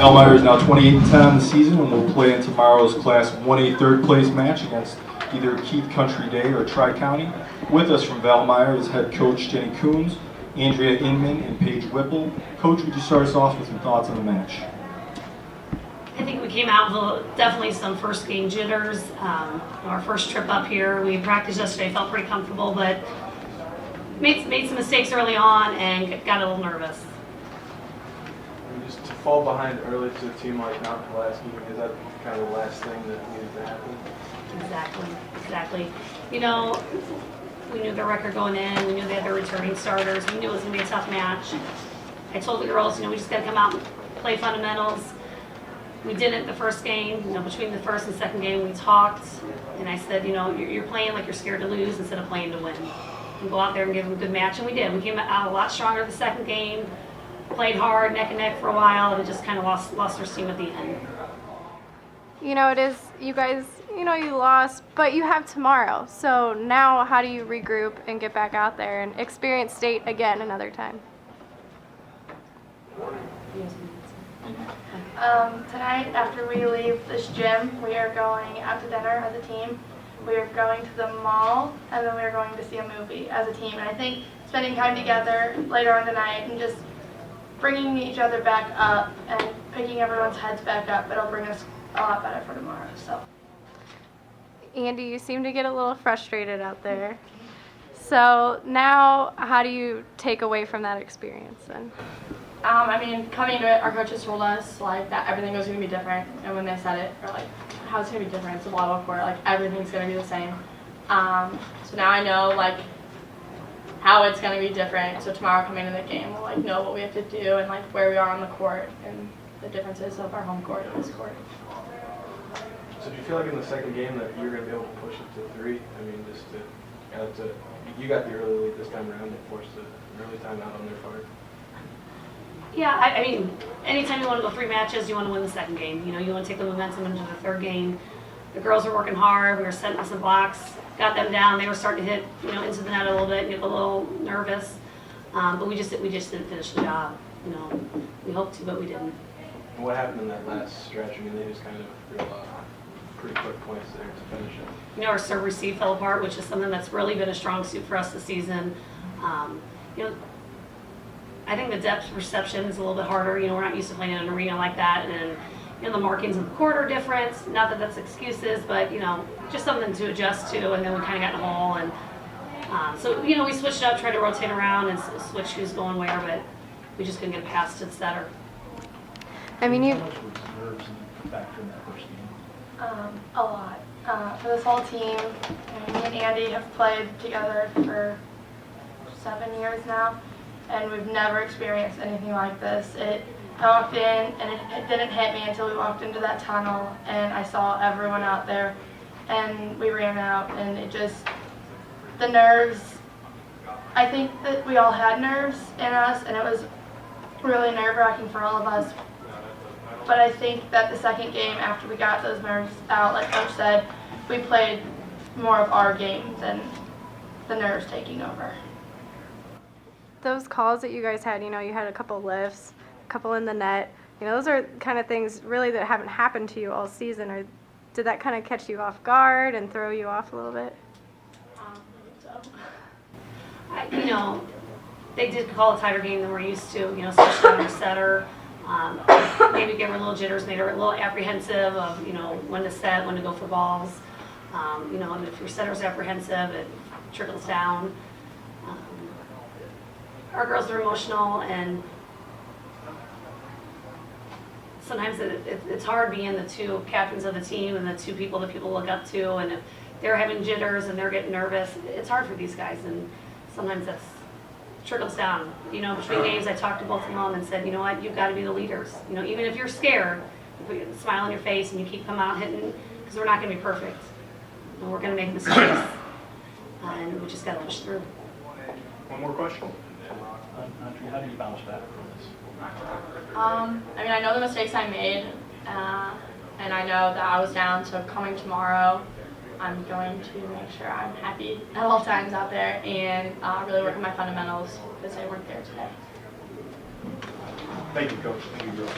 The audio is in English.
Valmeyer is now 28-10 on the season and will play in tomorrow's Class 1A third place match against either Keith Country Day or Tri-County. With us from Valmeyer is head coach Jenny Kohnz, Andi Inman, and Paige Whipple. Coach, would you start us off with some thoughts on the match? I think we came out with definitely some first game jitters. Our first trip up here, we practiced yesterday, felt pretty comfortable, but made some mistakes early on and got a little nervous. And just to fall behind early to a team like Mount Pulaski, is that kind of the last thing that needed to happen? Exactly. You know, we knew their record going in. We knew they had their returning starters. We knew it was going to be a tough match. I told the girls, we just got to come out and play fundamentals. We didn't the first game. Between the first and second game, we talked, and I said, you're playing like you're scared to lose instead of playing to win. And go out there and give them a good match, and we did. We came out a lot stronger the second game, played hard, neck and neck for a while, and it just kind of lost our steam at the end. It is, you guys, you lost, but you have tomorrow. So now how do you regroup and get back out there and experience state again another time? Tonight, after we leave this gym, we are going out to dinner as a team. We are going to the mall, and then we are going to see a movie as a team. And I think spending time together later on tonight and just bringing each other back up and picking everyone's heads back up, it'll bring us a lot better for tomorrow. So, Andi, you seem to get a little frustrated out there. So now, how do you take away from that experience then? Coming into it, our coaches told us that everything was going to be different, and when they said it, we're like, how's it going to be different? It's a volleyball court, everything's going to be the same. So now I know how it's going to be different. So tomorrow coming into the game, we'll know what we have to do and where we are on the court and the differences of our home court and this court. So do you feel like in the second game that you're going to be able to push it to 3? You got the early lead this time around and forced an early timeout on their part. Yeah, anytime you want to go 3 matches, you want to win the second game. You want to take the momentum into the third game. The girls were working hard. We were setting up some blocks, got them down. They were starting to hit, into the net a little bit, get a little nervous. But we just didn't finish the job. We hoped to, but we didn't. And what happened in that last stretch? They just kind of threw pretty quick points there to finish it. Our serve receive fell apart, which is something that's really been a strong suit for us this season. I think the depth perception is a little bit harder. We're not used to playing in an arena like that, and the markings in the court are different. Not that that's excuses, but just something to adjust to. And then we kind of got in a hole, and so we switched up, tried to rotate around and switch who's going where, but we just couldn't get past to the setter. How much was nerves factor in that first game? A lot. For this whole team, me and Andi have played together for 7 years now, and we've never experienced anything like this. I walked in, and it didn't hit me until we walked into that tunnel, and I saw everyone out there, and we ran out, and the nerves, I think that we all had nerves in us, and it was really nerve-wracking for all of us. But I think that the second game, after we got those nerves out, like Coach said, we played more of our game than the nerves taking over. Those calls that you guys had, you had a couple lifts, a couple in the net. Those are kind of things really that haven't happened to you all season. Or did that kind of catch you off guard and throw you off a little bit? I think so. They did call a tighter game than we're used to. Especially on our setter. Maybe gave her a little jitters, made her a little apprehensive of when to set, when to go for balls. And if your setter's apprehensive, it trickles down. Our girls are emotional, and sometimes it's hard being the 2 captains of the team and the 2 people that people look up to, and if they're having jitters and they're getting nervous, it's hard for these guys, and sometimes that's trickles down. Between games, I talked to both of them and said, what, you've got to be the leaders. Even if you're scared, you put a smile on your face and you keep coming out hitting, because we're not going to be perfect. We're going to make mistakes, and we just got to push through. One more question. How do you bounce back from this? I know the mistakes I made, and I know that I was down, so coming tomorrow, I'm going to make sure I'm happy at all times out there and really work on my fundamentals because they weren't there today. Thank you, Coach. Thank you, girls.